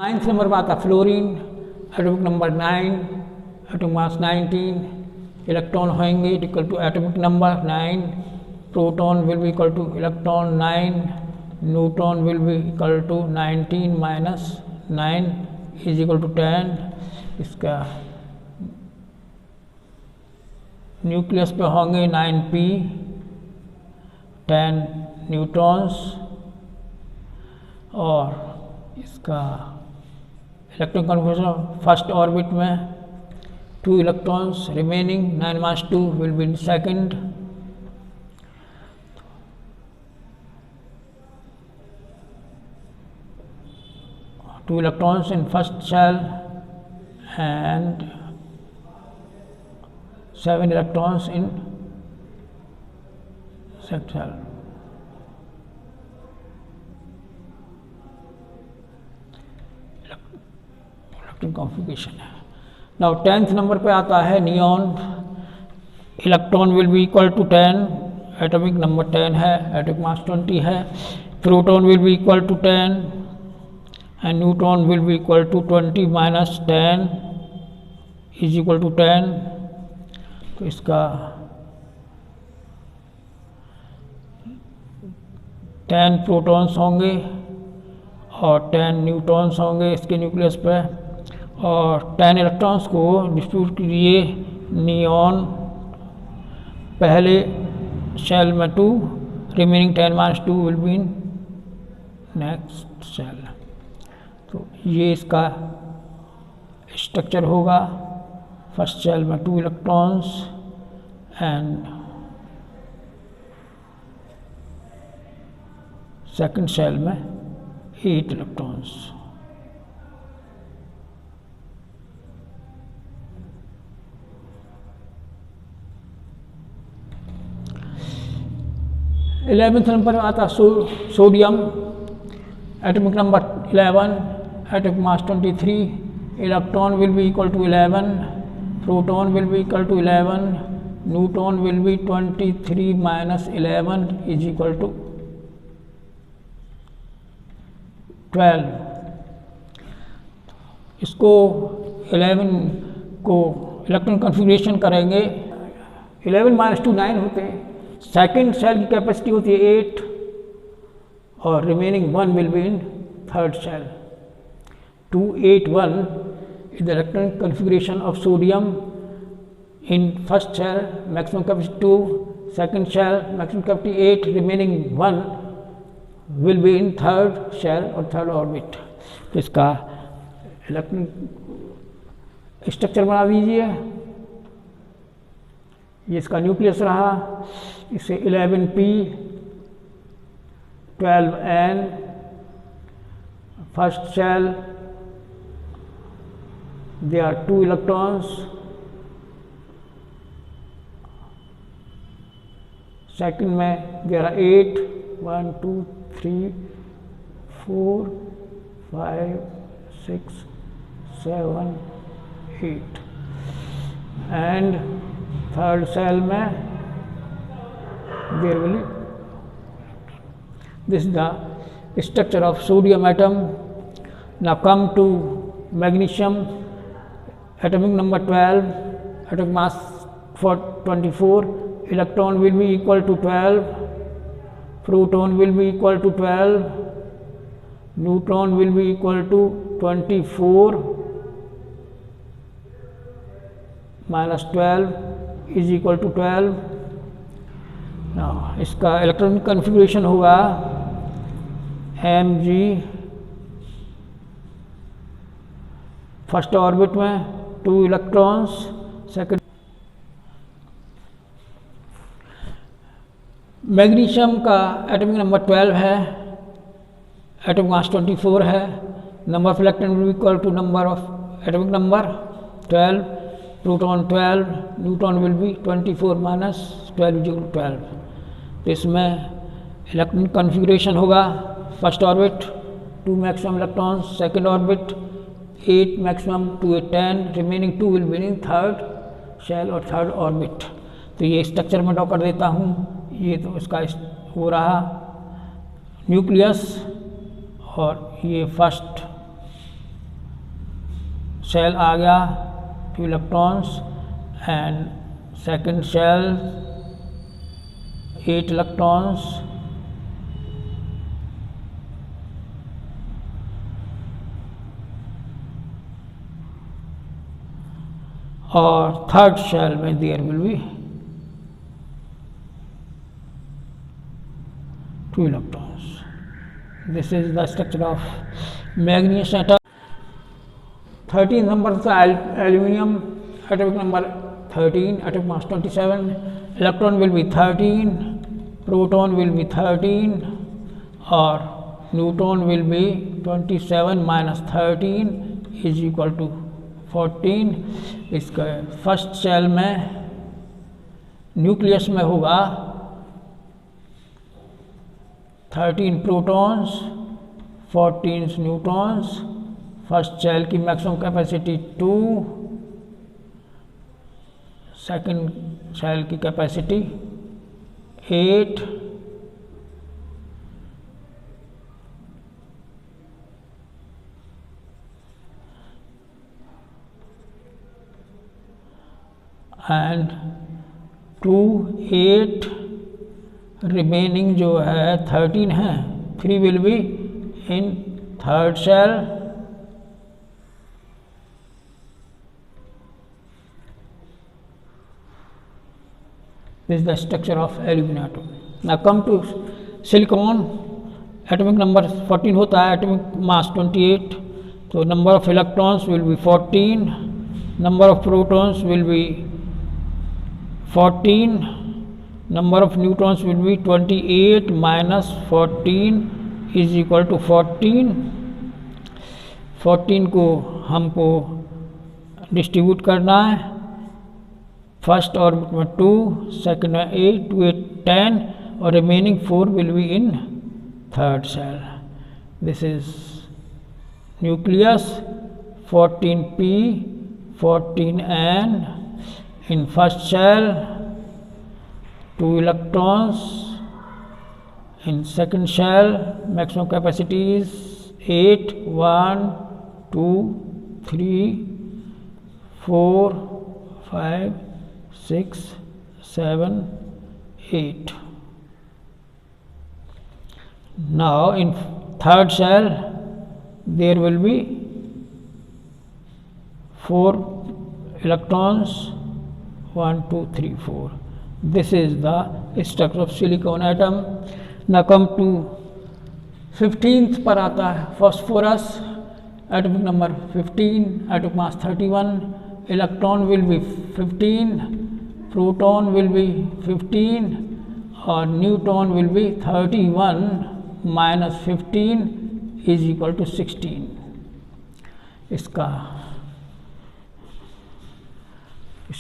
9th number पर आता fluorine, atomic number 9, atomic mass 19, electron होंगे equal to atomic number 9, proton will be equal to electron 9, neutron will be equal to 19 minus 9 is equal to 10। इसका nucleus पे होंगे 9p, 10 neutrons, और इसका electron conformation first orbit में 2 electrons remaining, 9 mass 2 will be in second, two electrons in first shell and 7 electrons in second shell. Electron configuration है। Now 10th number पे आता है neon, electron will be equal to 10, atomic number 10 है, atomic mass 20 है, proton will be equal to 10 and neutron will be equal to 20 minus 10 is equal to 10। तो इसका 10 protons होंगे और 10 न्यूट्रॉन्स होंगे इसके न्यूक्लियस पे, और 10 इलेक्ट्रॉन्स को डिस्ट्रीब्यूट कीजिए नियॉन पहले शेल में 2, remaining 10 minus 2 will be in next shell. तो ये इसका स्ट्रक्चर होगा, फर्स्ट शेल में 2 इलेक्ट्रॉन्स एंड सेकंड शेल में 8 इलेक्ट्रॉन्स। इलेवेंथ नंबर आता sodium, atomic number 11, atomic mass 23, electron will be equal to 11, proton will be equal to 11, neutron will be 23 minus 11 is equal to 12। इसको 11 को electron configuration करेंगे, 11 minus 2 9 होते हैं, second cell की capacity होती है 8 और remaining 1 will be in third shell. 2 8 1 is the electron configuration of sodium in first shell, maximum capacity 2, second shell maximum capacity 8, remaining 1 will be in third shell or third orbit। तो इसका electron structure बना दीजिए, ये इसका nucleus रहा, इसे 11p 12n, first shell there are 2 electrons, second में there are 8, 1 2 3 4 5 6 7 8, and third cell में there will be, this is the structure of sodium atom। Now come to magnesium, atomic number 12, atomic mass for 24, electron will be equal to 12, proton will be equal to 12, neutron will be equal to 24 minus 12 is equal to 12। now इसका electron configuration होगा Mg, first orbit में 2 electrons, second. Magnesium का atomic number 12 है, atomic mass 24 है, number of electron will be equal to number of atomic number 12, proton 12, neutron will be 24 minus 12 is equal to 12। तो इसमें electron configuration होगा, first orbit 2 maximum electrons, second orbit 8 maximum 2 8 10, remaining 2 will be in third shell और third orbit. तो ये structure में draw कर देता हूँ, ये तो इसका हो रहा न्यूक्लियस और ये फर्स्ट शेल आ गया 2 electrons and second shell 8 electrons और थर्ड शेल में there will be 2 electrons. This is the structure of manganese atom. 13th number is aluminium, atomic number 13, atomic mass 27, electron will be 13, proton will be 13 और neutron will be 27 minus 13 is equal to 14. इसका first shell में nucleus में होगा 13 protons 14 neutrons. First shell की maximum capacity 2, second shell की capacity 8, and 2 8 remaining जो है 13 है. 3 will be in third shell. This is the structure of aluminum atom. Now come to silicon. Atomic number 14 होता है, atomic mass 28. तो number of electrons will be 14, number of protons will be 14, number of neutrons will be 28 minus 14 is equal to 14. 14 को हमको distribute करना है. First orbit में 2, second में 8, 2 8 10 और remaining 4 will be in third shell. This is nucleus 14p 14n. In first shell 2 electrons. In second shell maximum capacity is 8, 1 2 3 4 5 6 7 8. Now in third shell there will be 4 electrons 1 2 3 4. This is the structure of silicon atom. Now come to 15th पर आता है phosphorus. Atomic number 15, atomic mass 31, electron will be 15, proton will be 15 और neutron will be 31 minus 15 is equal to 16. इसका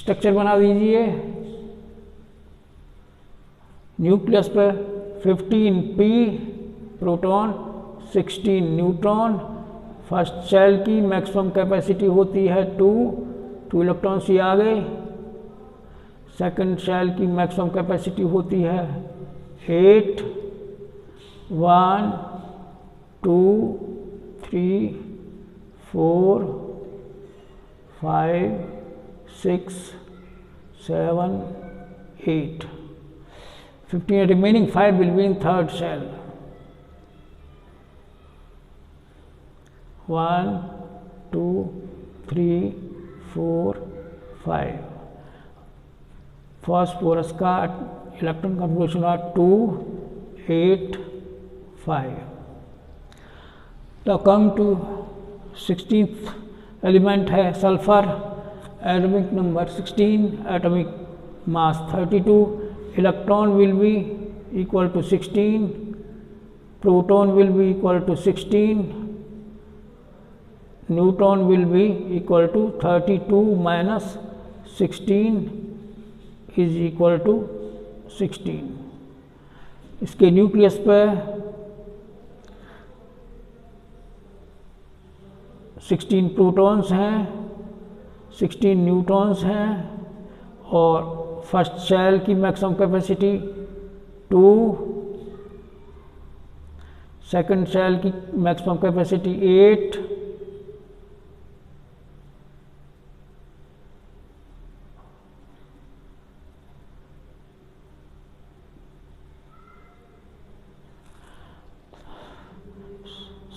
structure बना दीजिए. Nucleus पे 15p proton 16 neutron. First shell की maximum capacity होती है 2 इलेक्ट्रॉन्स ही आ गए. सेकंड शेल की मैक्सिमम कैपेसिटी होती है 8, 1 2 3 4 5 6 7 8. 15 remaining 5 will be in third shell. 1 2 3 4 5. Phosphorus का इलेक्ट्रॉन कॉन्फ़िगरेशन 2 8 5. तो कम टू 16th एलिमेंट है sulphur. Atomic number 16, atomic mass 32. Electron will be equal to 16, proton will be equal to 16, neutron will be equal to 32 minus 16 is equal to 16. इसके nucleus पे 16 protons हैं, 16 neutrons हैं और first shell की maximum capacity 2, second shell की maximum capacity 8,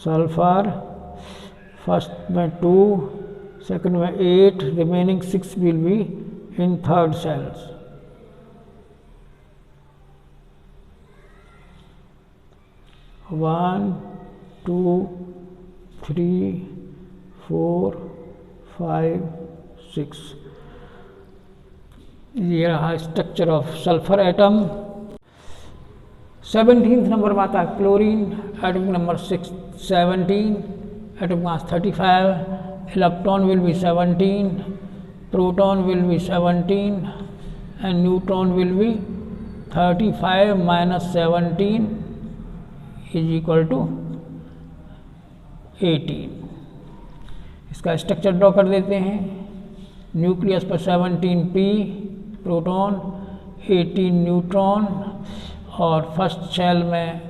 sulphur, first में 2, second में 8, remaining 6 will be in third shells. One, two, 3, 4, 5, 6। ये रहा structure of sulphur atom. 17th number पर आता है chlorine, atomic number 17, atomic mass 35, electron will be 17, proton will be 17 and neutron will be 35 minus 17 is equal to 18। इसका structure draw कर देते हैं। Nucleus पर 17p प्रोटॉन, 18 न्यूट्रॉन, और first shell में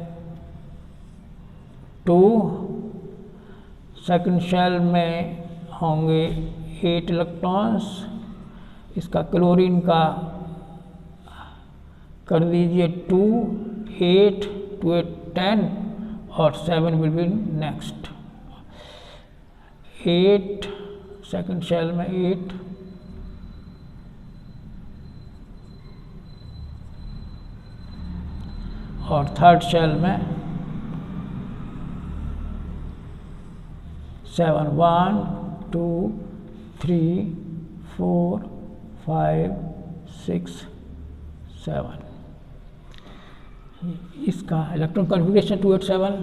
2, सेकंड शेल में होंगे 8 इलेक्ट्रॉन्स। इसका क्लोरीन का कर दीजिए 2, 8, 2, 8, 10 और 7 will be next. 8 second shell में 8, और थर्ड शेल में 7, 1, 2, 3, 4, 5, 6, 7। इसका इलेक्ट्रॉन कॉन्फ़िगरेशन 287।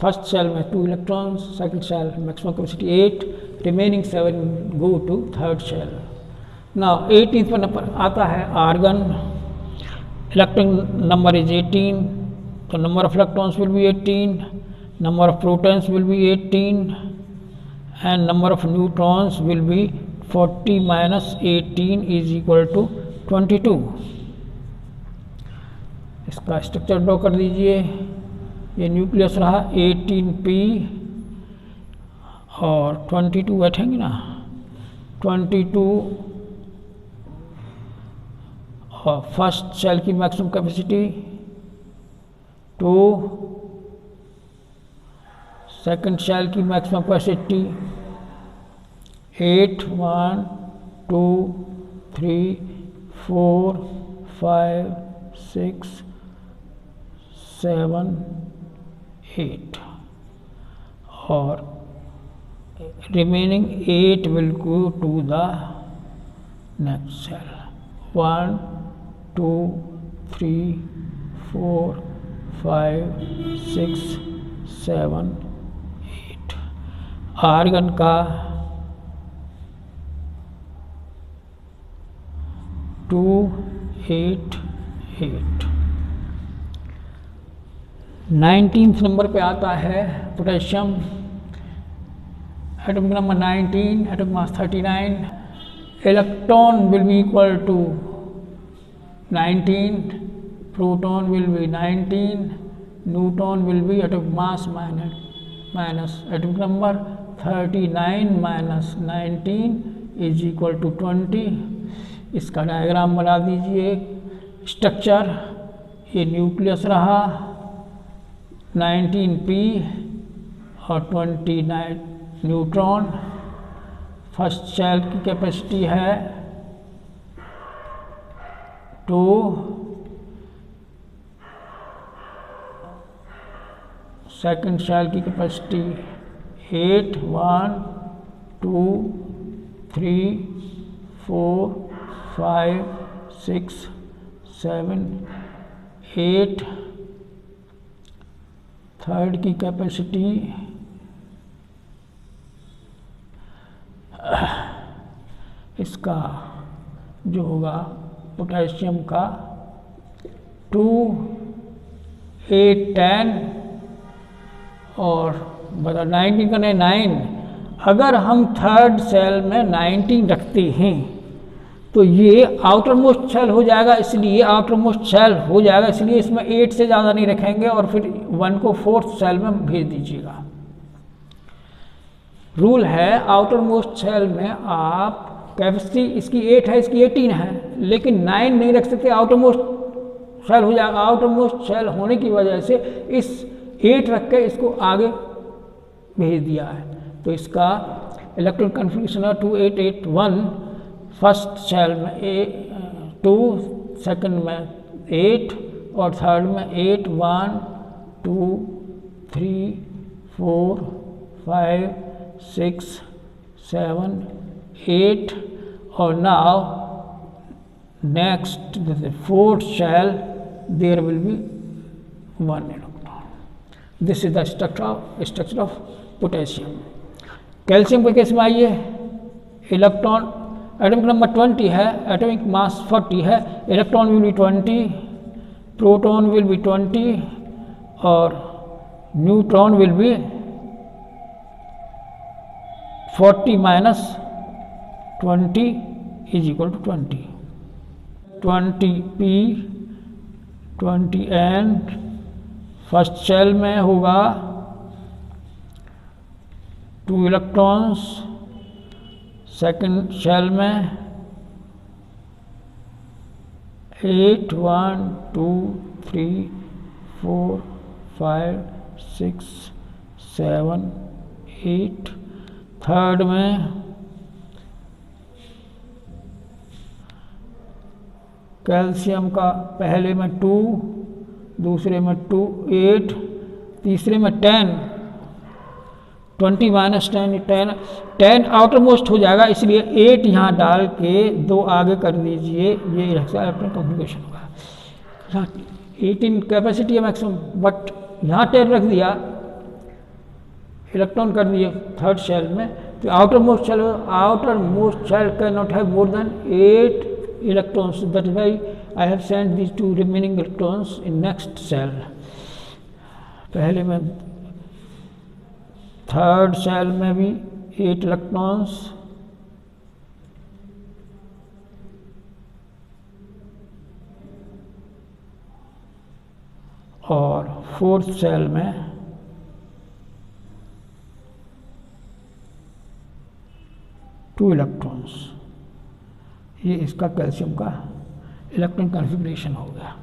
फर्स्ट सेल में 2 electrons, second shell maximum capacity 8, remaining 7 go to third shell. Now 18th number आता है argon, electron number is 18, so number of electrons will be 18, number of protons will be 18 and number of neutrons will be 40 minus 18 is equal to 22। इसका structure draw कर दीजिए। ये nucleus रहा 18p और 22 बैठेंगे ना, 22 और फर्स्ट सेल की मैक्सिमम कैपेसिटी 2, सेकंड सेल की मैक्सिमम कैपेसिटी 8, 1, 2, 3, 4, 5, 6, 7, 8 और remaining 8 will go to the next cell। 1, 2, 3, 4, 5, 6, 7, 8। Argon का 2, 8, 8। 19th नंबर पे आता है potassium, atomic number 19, atomic mass 39, electron will be equal to 19, proton will be 19, neutron will be atomic mass minus atomic number 39 minus 19 is equal to 20। इसका diagram बना दीजिए। Structure, ये nucleus रहा 19p और 29 neutron. First cell की capacity है 2, second cell की capacity 8, 1, 2, 3, 4, 5, 6, 7, 8। Third की कैपेसिटी इसका जो होगा पोटेशियम का 2, 8, 10 और बता 19 का 9। अगर हम थर्ड सेल में 19 रखते हैं तो ये आउटर मोस्ट सेल हो जाएगा, इसलिए आउटर मोस्ट सेल हो जाएगा, इसलिए इसमें 8 से ज़्यादा नहीं रखेंगे और फिर 1 को फोर्थ सेल में भेज दीजिएगा। रूल है आउटर मोस्ट सेल में आप कैपेसिटी इसकी 8 है, इसकी 18 है, लेकिन 9 नहीं रख सकते, आउटर मोस्ट सेल हो जाएगा। आउटर मोस्ट सेल होने की वजह से इस 8 रख के इसको आगे भेज दिया है। तो इसका इलेक्ट्रॉन कन्फिग्रेशन है 2881, फर्स्ट शेल में 2, सेकंड में 8 और थर्ड में 8, 1 2 3 4 5 6 7 8 और now next the fourth shell there will be 1 electron. This is the structure of potassium. Calcium के केस में आइए, इलेक्ट्रॉन एटॉमिक नंबर 20 है, एटॉमिक मास 40 है, electron will be 20, proton will be 20 और neutron will be 40 minus 20 is equal to 20, 20p 20n first shell में होगा 2 electrons, second shell में 8 1 2 3 4 5 6 7 8, third में कैल्शियम का पहले में 2, दूसरे में 2 8, तीसरे में 10, 20 माइनस 10 10 आउटर मोस्ट हो जाएगा, इसलिए 8 यहाँ डाल के 2 आगे कर दीजिए, ये इलेक्ट्रॉन कॉन्फ़िगरेशन होगा। यहाँ 18 कैपेसिटी है मैक्सिमम, बट यहाँ 10 रख दिया, इलेक्ट्रॉन कर दिए थर्ड शेल में, तो outermost shell can not have more than 8 electrons. That is why I have sent these 2 remaining electrons in next cell. पहले में थर्ड सेल में भी 8 इलेक्ट्रॉन्स और फोर्थ सेल में 2 इलेक्ट्रॉन्स। ये इसका कैल्शियम का इलेक्ट्रॉन कॉन्फ़िगरेशन हो गया।